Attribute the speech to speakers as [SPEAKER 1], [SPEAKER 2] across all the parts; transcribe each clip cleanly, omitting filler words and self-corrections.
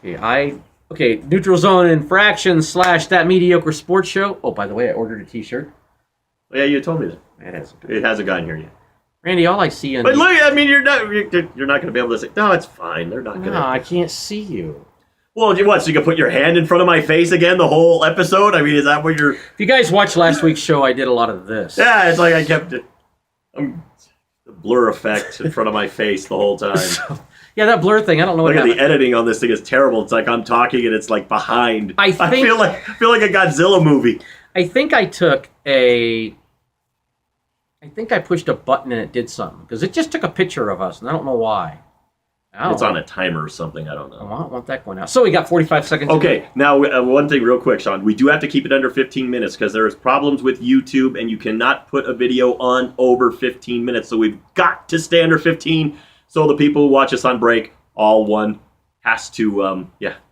[SPEAKER 1] Okay, Neutral Zone Infraction / That Mediocre Sports Show. Oh, by the way, I ordered a T-shirt.
[SPEAKER 2] Oh, yeah, you told me that.
[SPEAKER 1] It
[SPEAKER 2] hasn't gotten here yet.
[SPEAKER 1] Randy, all I see
[SPEAKER 2] But look, I mean, you're not going to be able to say, no, it's fine. They're not going to.
[SPEAKER 1] No, I can't see you.
[SPEAKER 2] Well, what, so you can put your hand in front of my face again the whole episode? I mean, is that what you're...
[SPEAKER 1] If you guys watched last week's show, I did a lot of this.
[SPEAKER 2] Yeah, it's like I kept the blur effect in front of my face the whole time.
[SPEAKER 1] Yeah, that blur thing, I don't know what happened.
[SPEAKER 2] The editing on this thing is terrible. It's like I'm talking and it's like behind.
[SPEAKER 1] I
[SPEAKER 2] feel like a Godzilla movie.
[SPEAKER 1] I think I pushed a button and it did something. Because it just took a picture of us, and I don't know why.
[SPEAKER 2] It's on a timer or something. I don't know.
[SPEAKER 1] I want that going out. So we got 45 seconds.
[SPEAKER 2] Okay, now one thing real quick, Sean. We do have to keep it under 15 minutes because there's problems with YouTube, and you cannot put a video on over 15 minutes. So we've got to stay under 15. So the people who watch us on break, all one, has to,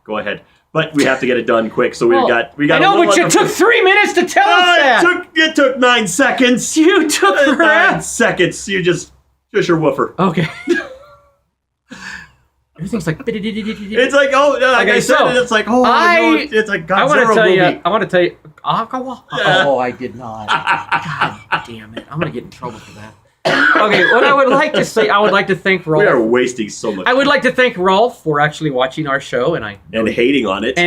[SPEAKER 2] go ahead. But we have to get it done quick. So we got.
[SPEAKER 1] I know, but you took 3 minutes to tell us that.
[SPEAKER 2] It took 9 seconds.
[SPEAKER 1] You took
[SPEAKER 2] 9 seconds. You just your woofer.
[SPEAKER 1] Okay. Everything's like.
[SPEAKER 2] It's like I said, it's like it's like Godzilla movie.
[SPEAKER 1] I want to tell you. Oh, I did not. God damn it! I'm gonna get in trouble for that. Okay, what I would like to say, I would like to thank Rolf.
[SPEAKER 2] We are wasting so much time.
[SPEAKER 1] I would like to thank Rolf for actually watching our show and
[SPEAKER 2] hating on it.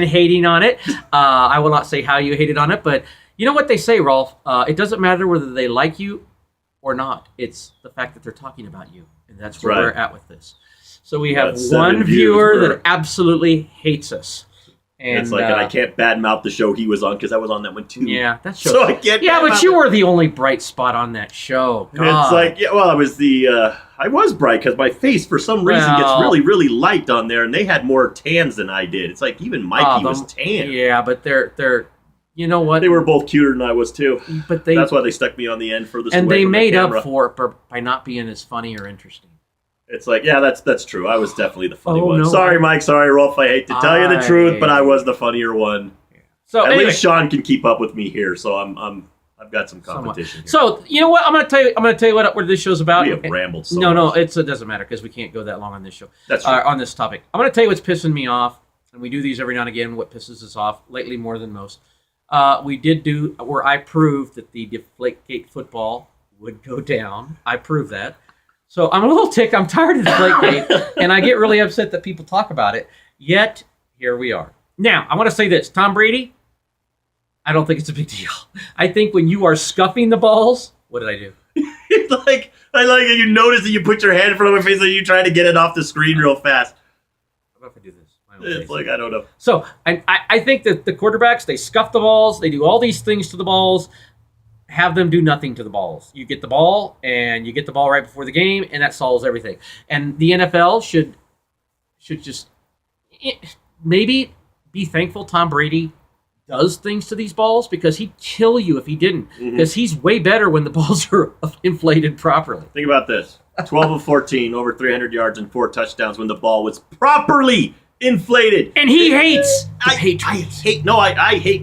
[SPEAKER 1] I will not say how you hated on it, but you know what they say, Rolf? It doesn't matter whether they like you or not. It's the fact that they're talking about you, and that's where we're at with this. So we have one viewer that absolutely hates us. And
[SPEAKER 2] it's like, and I can't badmouth the show he was on because I was on that one too.
[SPEAKER 1] Yeah, that show.
[SPEAKER 2] So I can't.
[SPEAKER 1] Yeah, but you were the only bright spot on that show. God.
[SPEAKER 2] It's like, I was I was bright because my face for some reason gets really, really light on there, and they had more tans than I did. It's like even Mikey was tan.
[SPEAKER 1] Yeah, but they're, you know what?
[SPEAKER 2] They were both cuter than I was too.
[SPEAKER 1] But
[SPEAKER 2] that's why they stuck me on the end furthest away from the camera.
[SPEAKER 1] And they made up for it by not being as funny or interesting.
[SPEAKER 2] It's like, yeah, that's true. I was definitely the funny one.
[SPEAKER 1] No,
[SPEAKER 2] sorry, Mike. Sorry, Rolf. I hate to tell you the truth, but I was the funnier one. So at least Sean can keep up with me here. So I've got some competition here.
[SPEAKER 1] So you know what? I'm going to tell you what this show's about.
[SPEAKER 2] We have rambled so
[SPEAKER 1] No,
[SPEAKER 2] much.
[SPEAKER 1] it doesn't matter because we can't go that long on this show.
[SPEAKER 2] That's true.
[SPEAKER 1] On this topic. I'm going to tell you what's pissing me off, and we do these every now and again. What pisses us off lately more than most. We did do where I proved that the Deflategate football would go down. I proved that. So I'm a little ticked. I'm tired of Deflategate, and I get really upset that people talk about it. Yet, here we are. Now, I want to say this. Tom Brady, I don't think it's a big deal. I think when you are scuffing the balls, what did I do?
[SPEAKER 2] It's like, I like it. You notice that you put your hand in front of my face and you try to get it off the screen real fast.
[SPEAKER 1] How about if I do this?
[SPEAKER 2] It's like, I don't know.
[SPEAKER 1] So, I think that the quarterbacks, they scuff the balls. They do all these things to the balls. Have them do nothing to the balls. You get the ball, and you get the ball right before the game, and that solves everything. And the NFL should just maybe be thankful Tom Brady does things to these balls because he'd kill you if he didn't. Because he's way better when the balls are inflated properly.
[SPEAKER 2] Think about this. 12 of 14, over 300 yards and 4 touchdowns when the ball was properly inflated.
[SPEAKER 1] And he hates
[SPEAKER 2] I hate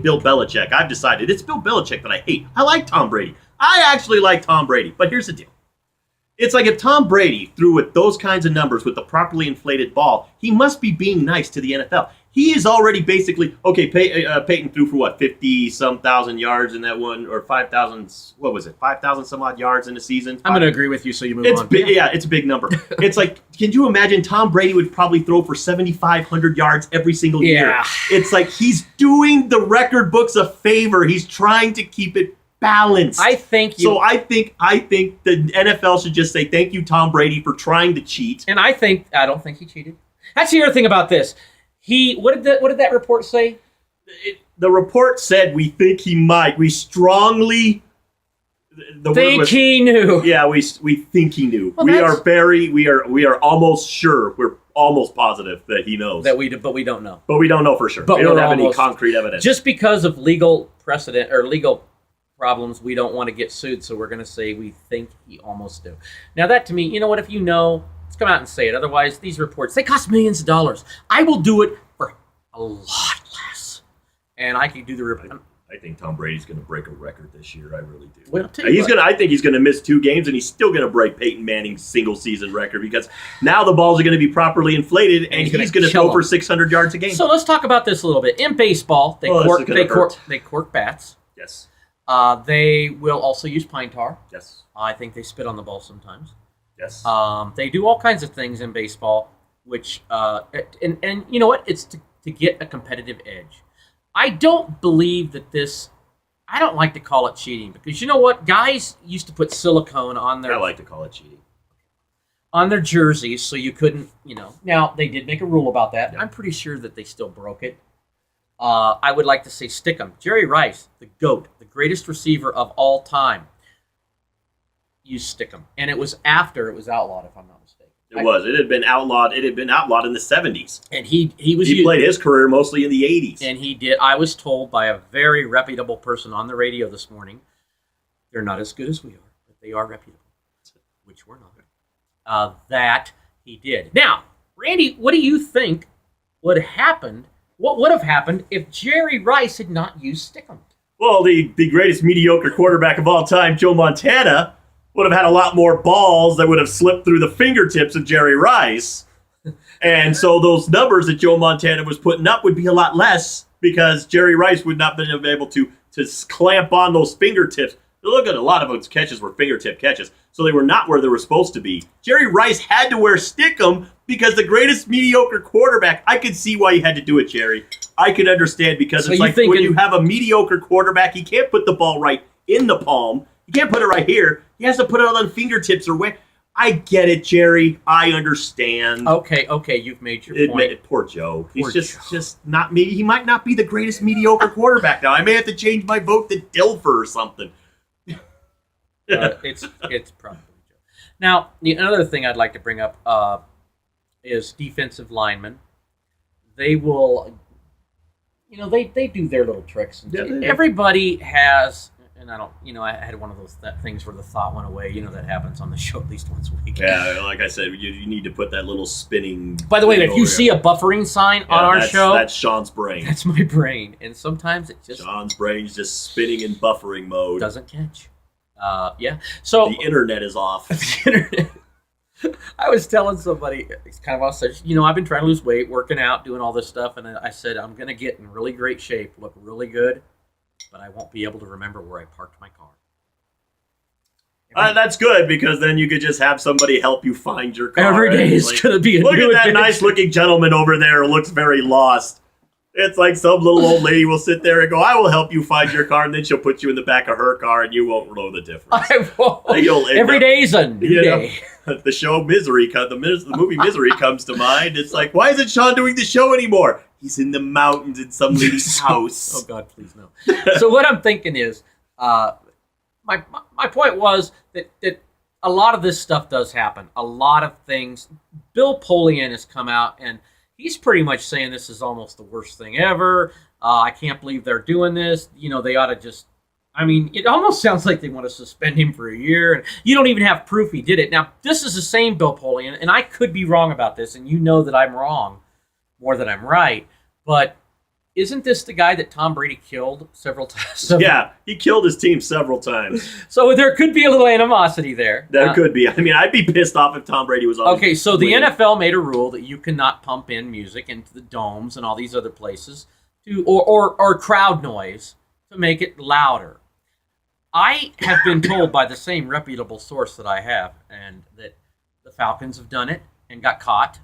[SPEAKER 2] Bill Belichick. I've decided it's Bill Belichick that I hate. I like Tom Brady. I actually like Tom Brady. But here's the deal. It's like if Tom Brady threw with those kinds of numbers with the properly inflated ball, he must be being nice to the NFL. He is already basically, okay, Peyton threw for what, 50-some thousand yards in that one, or 5,000, what was it, 5,000 some odd yards in a season?
[SPEAKER 1] I'm going to agree with you, so you move on.
[SPEAKER 2] Yeah, it's a big number. It's like, can you imagine Tom Brady would probably throw for 7,500 yards every single year? It's like he's doing the record books a favor. He's trying to keep it balanced.
[SPEAKER 1] I think
[SPEAKER 2] the NFL should just say, thank you, Tom Brady, for trying to cheat.
[SPEAKER 1] And I don't think he cheated. That's the other thing about this. What did that report say?
[SPEAKER 2] The report said we think he might. We strongly
[SPEAKER 1] think he knew.
[SPEAKER 2] Yeah, we think he knew.
[SPEAKER 1] Well,
[SPEAKER 2] we are almost sure. We're almost positive that he knows.
[SPEAKER 1] But we don't know.
[SPEAKER 2] But we don't know for sure.
[SPEAKER 1] But
[SPEAKER 2] we don't have any concrete evidence.
[SPEAKER 1] Just because of legal precedent or legal problems, we don't want to get sued, so we're going to say we think he almost knew. Now that to me, you know what? If you know, let's come out and say it. Otherwise, these reports, they cost millions of dollars. I will do it for a lot less. And I can do the report.
[SPEAKER 2] I think Tom Brady's going to break a record this year. I really do.
[SPEAKER 1] Well,
[SPEAKER 2] I think he's going to miss 2 games, and he's still going to break Peyton Manning's single-season record because now the balls are going to be properly inflated, and he's going to throw for 600 yards a game.
[SPEAKER 1] So let's talk about this a little bit. In baseball, they cork bats.
[SPEAKER 2] Yes.
[SPEAKER 1] They will also use pine tar.
[SPEAKER 2] Yes.
[SPEAKER 1] I think they spit on the ball sometimes.
[SPEAKER 2] Yes.
[SPEAKER 1] They do all kinds of things in baseball, which and you know what? It's to get a competitive edge. I don't believe that this. I don't like to call it cheating because you know what? Guys used to put silicone on their.
[SPEAKER 2] I like to call it cheating.
[SPEAKER 1] On their jerseys, so you couldn't, Now they did make a rule about that.
[SPEAKER 2] Yeah.
[SPEAKER 1] I'm pretty sure that they still broke it. I would like to say stick 'em. Jerry Rice, the GOAT, the greatest receiver of all time, used stick 'em, and it was after it was outlawed, if I'm not mistaken.
[SPEAKER 2] It was. It had been outlawed. It had been outlawed in the 70s.
[SPEAKER 1] And he
[SPEAKER 2] played his career mostly in the 80s.
[SPEAKER 1] And he did. I was told by a very reputable person on the radio this morning, they're not as good as we are, but they are reputable, which we're not. That he did. Now, Randy, what do you think would have happened? What would have happened if Jerry Rice had not used Stickum?
[SPEAKER 2] Well, the greatest mediocre quarterback of all time, Joe Montana, would have had a lot more balls that would have slipped through the fingertips of Jerry Rice. And so those numbers that Joe Montana was putting up would be a lot less because Jerry Rice would not have been able to clamp on those fingertips. Look at a lot of those catches were fingertip catches, so they were not where they were supposed to be. Jerry Rice had to wear Stickum because the greatest mediocre quarterback, I could see why you had to do it, Jerry. I could understand because it's like when you have a mediocre quarterback, he can't put the ball right in the palm. He can't put it right here. He has to put it on the fingertips or where. I get it, Jerry. I understand.
[SPEAKER 1] Okay, you've made your point.
[SPEAKER 2] Poor Joe. He's just not me. He might not be the greatest mediocre quarterback now. I may have to change my vote to Dilfer or something.
[SPEAKER 1] It's probably Joe. Now, another thing I'd like to bring up is defensive linemen. They will, they do their little tricks. And everybody has, and I don't, I had one of those things where the thought went away. That happens on the show at least once a week.
[SPEAKER 2] Yeah, like I said, you need to put that little spinning.
[SPEAKER 1] By the way, if you see a buffering sign on our show,
[SPEAKER 2] that's Sean's brain.
[SPEAKER 1] That's my brain, and sometimes it just
[SPEAKER 2] Sean's brain's just spinning in buffering mode.
[SPEAKER 1] Doesn't catch. Yeah. So
[SPEAKER 2] the internet is off.
[SPEAKER 1] The internet. I was telling somebody, it's kind of awesome. I've been trying to lose weight, working out, doing all this stuff, and I said I'm going to get in really great shape, look really good, but I won't be able to remember where I parked my car.
[SPEAKER 2] That's good because then you could just have somebody help you find your car.
[SPEAKER 1] Every day is going to be a
[SPEAKER 2] look
[SPEAKER 1] new
[SPEAKER 2] at that nice-looking gentleman over there who looks very lost. It's like some little old lady will sit there and go, I will help you find your car, and then she'll put you in the back of her car, and you won't know the difference.
[SPEAKER 1] I won't. Every day's a new day.
[SPEAKER 2] The show Misery, the movie Misery comes to mind. It's like, why isn't Sean doing the show anymore? He's in the mountains in some lady's house.
[SPEAKER 1] Oh, God, please no. So what I'm thinking is, my point was that a lot of this stuff does happen. A lot of things. Bill Polian has come out, and he's pretty much saying this is almost the worst thing ever. I can't believe they're doing this. They ought to just... it almost sounds like they want to suspend him for a year. And you don't even have proof he did it. Now, this is the same Bill Polian, and I could be wrong about this, and you know that I'm wrong more than I'm right. But isn't this the guy that Tom Brady killed several times?
[SPEAKER 2] Yeah, he killed his team several times.
[SPEAKER 1] So there could be a little animosity there.
[SPEAKER 2] There could be. I'd be pissed off if Tom Brady was on.
[SPEAKER 1] Okay, so the NFL made a rule that you cannot pump in music into the domes and all these other places or crowd noise to make it louder. I have been told by the same reputable source that I have, and that the Falcons have done it and got caught,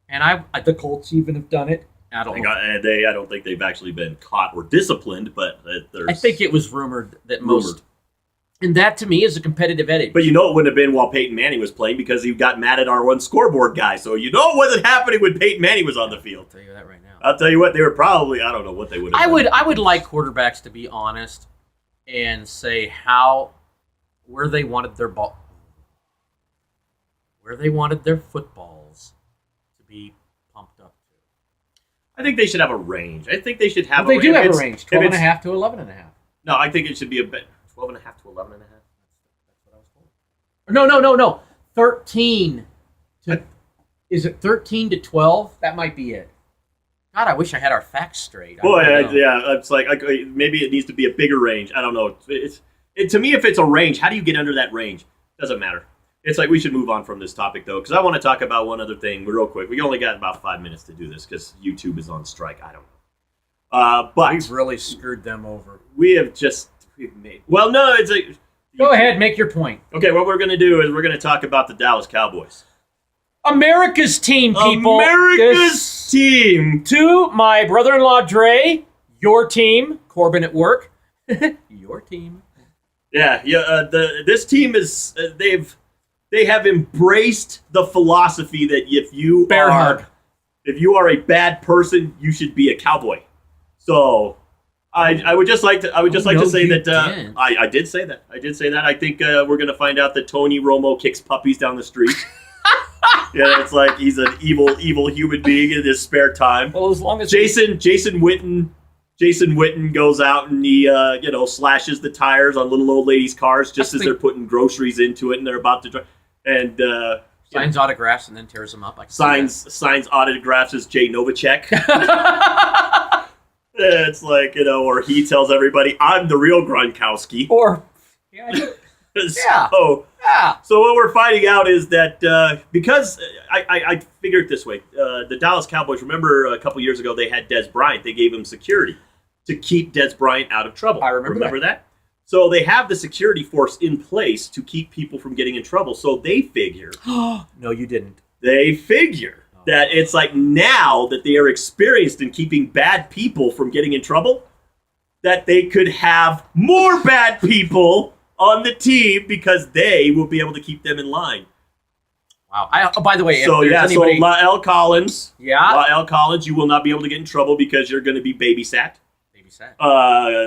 [SPEAKER 1] and the Colts even have done it. I
[SPEAKER 2] don't think they've actually been caught or disciplined, but
[SPEAKER 1] I think it was rumored that most. And that, to me, is a competitive edge.
[SPEAKER 2] But it wouldn't have been while Peyton Manning was playing because he got mad at our one scoreboard guy. So it wasn't happening when Peyton Manning was on the field.
[SPEAKER 1] I'll tell you that right now.
[SPEAKER 2] I'll tell you what, they were probably, I don't know what they would have done.
[SPEAKER 1] I would like quarterbacks to be honest and say where they wanted their footballs to be pumped up.
[SPEAKER 2] I think they should have a range. I think they should have
[SPEAKER 1] a range. They do have a range, 12.5 to 11.5.
[SPEAKER 2] No, I think it should be a bit 12.5 to 11.5. That's what I was told.
[SPEAKER 1] No. 13 to... Is it 13 to 12? That might be it. God, I wish I had our facts straight.
[SPEAKER 2] Boy, it's like maybe it needs to be a bigger range. I don't know. To me, if it's a range, how do you get under that range? Doesn't matter. It's like we should move on from this topic, though, because I want to talk about one other thing real quick. We only got about 5 minutes to do this because YouTube is on strike. I don't know. But
[SPEAKER 1] we've really screwed them over.
[SPEAKER 2] We've made. Well, no, it's like.
[SPEAKER 1] Go ahead, make your point.
[SPEAKER 2] Okay, what we're going to do is we're going to talk about the Dallas Cowboys.
[SPEAKER 1] America's team, people.
[SPEAKER 2] America's team.
[SPEAKER 1] To my brother-in-law, Dre, your team. Corbin at work. Your team.
[SPEAKER 2] Yeah. This team is they have embraced the philosophy that if you are a bad person, you should be a cowboy. So I would just like to say that I did say that. I think we're going to find out that Tony Romo kicks puppies down the street. Yeah, it's like he's an evil human being in his spare time.
[SPEAKER 1] Well, as long as
[SPEAKER 2] Jason Witten goes out and he slashes the tires on little old ladies' cars just as they're putting groceries into it and they're about to drive. And
[SPEAKER 1] signs autographs and then tears them up.
[SPEAKER 2] Signs autographs as Jay Novacek. It's like, or he tells everybody, I'm the real Gronkowski.
[SPEAKER 1] Or,
[SPEAKER 2] So what we're finding out is that because I figured it this way, the Dallas Cowboys, remember a couple years ago they had Dez Bryant. They gave him security to keep Dez Bryant out of trouble.
[SPEAKER 1] I remember that.
[SPEAKER 2] So they have the security force in place to keep people from getting in trouble. So they figure.
[SPEAKER 1] No, you didn't.
[SPEAKER 2] They figure that it's like now that they are experienced in keeping bad people from getting in trouble, that they could have more bad people on the team because they will be able to keep them in line.
[SPEAKER 1] Wow. By the way,
[SPEAKER 2] so Lael Collins.
[SPEAKER 1] Yeah.
[SPEAKER 2] Lael Collins, you will not be able to get in trouble because you're going to be babysat.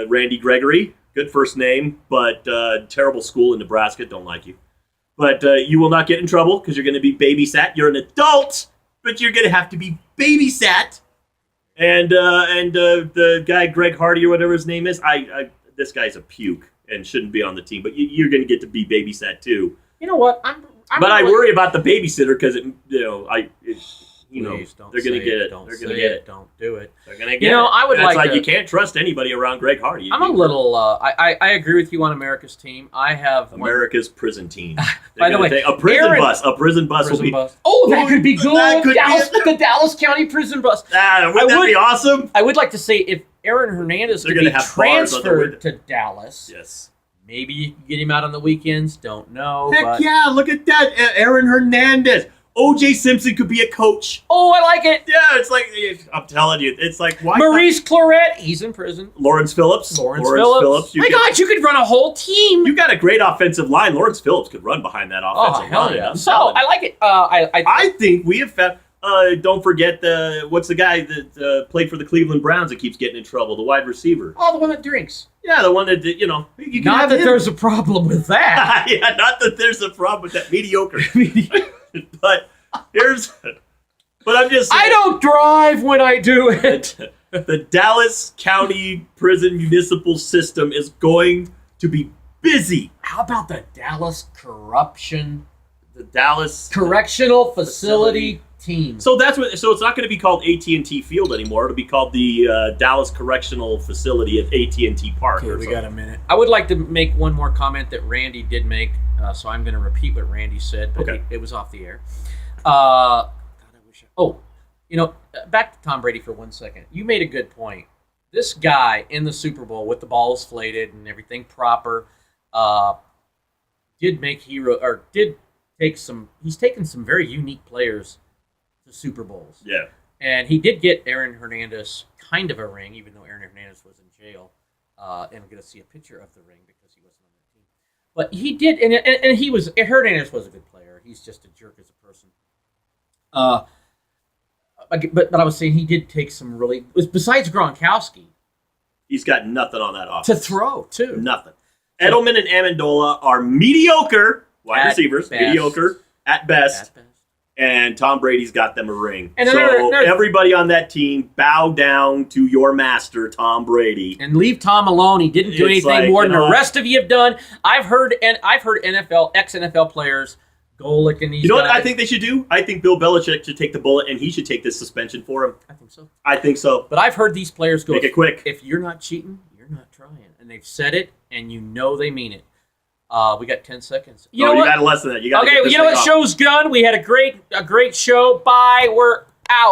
[SPEAKER 2] Randy Gregory, good first name, but terrible school in Nebraska, don't like you. But you will not get in trouble because you're going to be babysat. You're an adult, but you're going to have to be babysat. And the guy Greg Hardy or whatever his name is, this guy's a puke and shouldn't be on the team. But you're going to get to be babysat too.
[SPEAKER 1] You know what?
[SPEAKER 2] I worry about the babysitter because
[SPEAKER 1] Please don't
[SPEAKER 2] they're going to get it.
[SPEAKER 1] Don't
[SPEAKER 2] they're
[SPEAKER 1] say
[SPEAKER 2] going to get
[SPEAKER 1] it. Don't do it.
[SPEAKER 2] They're going to get it.
[SPEAKER 1] I would
[SPEAKER 2] like
[SPEAKER 1] to.
[SPEAKER 2] You can't trust anybody around Greg Hardy.
[SPEAKER 1] I'm a little. I agree with you on America's team. I have
[SPEAKER 2] America's prison team.
[SPEAKER 1] By the way,
[SPEAKER 2] a prison bus will be.
[SPEAKER 1] Bus. Oh, that could be good. The Dallas County prison bus.
[SPEAKER 2] Wouldn't that be awesome?
[SPEAKER 1] I would like to say if Aaron Hernandez could be transferred to Dallas.
[SPEAKER 2] Yes.
[SPEAKER 1] Maybe you can get him out on the weekends. Don't know.
[SPEAKER 2] Heck yeah! Look at that, Aaron Hernandez. O.J. Simpson could be a coach.
[SPEAKER 1] Oh, I like it.
[SPEAKER 2] Yeah, it's like, I'm telling you, it's like, why
[SPEAKER 1] Maurice Claret, he's in prison.
[SPEAKER 2] Lawrence Phillips.
[SPEAKER 1] My God, you could run a whole team.
[SPEAKER 2] You got a great offensive line. Lawrence Phillips could run behind that offensive line.
[SPEAKER 1] Yeah. So, I like it.
[SPEAKER 2] I think we have found, don't forget, what's the guy that played for the Cleveland Browns that keeps getting in trouble, the wide receiver.
[SPEAKER 1] Oh, the one that drinks.
[SPEAKER 2] Yeah, the one that, you can
[SPEAKER 1] not that there's a problem with that.
[SPEAKER 2] Yeah, not that there's a problem with that. Mediocre. But I'm just saying,
[SPEAKER 1] I don't drive when I do it.
[SPEAKER 2] The Dallas County Prison Municipal System is going to be busy.
[SPEAKER 1] How about the Dallas Correctional Facility Team?
[SPEAKER 2] So it's not going to be called AT&T Field anymore. It'll be called the Dallas Correctional Facility at AT&T Park.
[SPEAKER 1] Okay, we got a minute. I would like to make one more comment that Randy did make, so I'm going to repeat what Randy said, but it was off the air. Back to Tom Brady for 1 second. You made a good point. This guy in the Super Bowl with the balls flated and everything proper, he's taken some very unique players to Super Bowls.
[SPEAKER 2] Yeah.
[SPEAKER 1] And he did get Aaron Hernandez kind of a ring, even though Aaron Hernandez was in jail. And I'm going to see a picture of the ring because he wasn't on the team. But he did, and Hernandez was a good player. He's just a jerk as a person. But I was saying he did take some really, besides Gronkowski,
[SPEAKER 2] he's got nothing on that offense
[SPEAKER 1] to throw too.
[SPEAKER 2] Nothing. Edelman and Amendola are mediocre wide receivers,
[SPEAKER 1] best.
[SPEAKER 2] Mediocre at best. And Tom Brady's got them a ring.
[SPEAKER 1] And
[SPEAKER 2] everybody on that team, bow down to your master, Tom Brady,
[SPEAKER 1] and leave Tom alone. He didn't do anything more than the rest of you have done. I've heard ex-NFL players Golick and these
[SPEAKER 2] You know what
[SPEAKER 1] guys.
[SPEAKER 2] I think they should do? I think Bill Belichick should take the bullet, and he should take this suspension for him.
[SPEAKER 1] I think so.
[SPEAKER 2] I think so.
[SPEAKER 1] But I've heard these players go,
[SPEAKER 2] Make it quick.
[SPEAKER 1] If you're not cheating, you're not trying. And they've said it, and you know they mean it. We got 10 seconds.
[SPEAKER 2] You got less than that. You got
[SPEAKER 1] Okay, you know what? Show's done. We had a great show. Bye. We're out.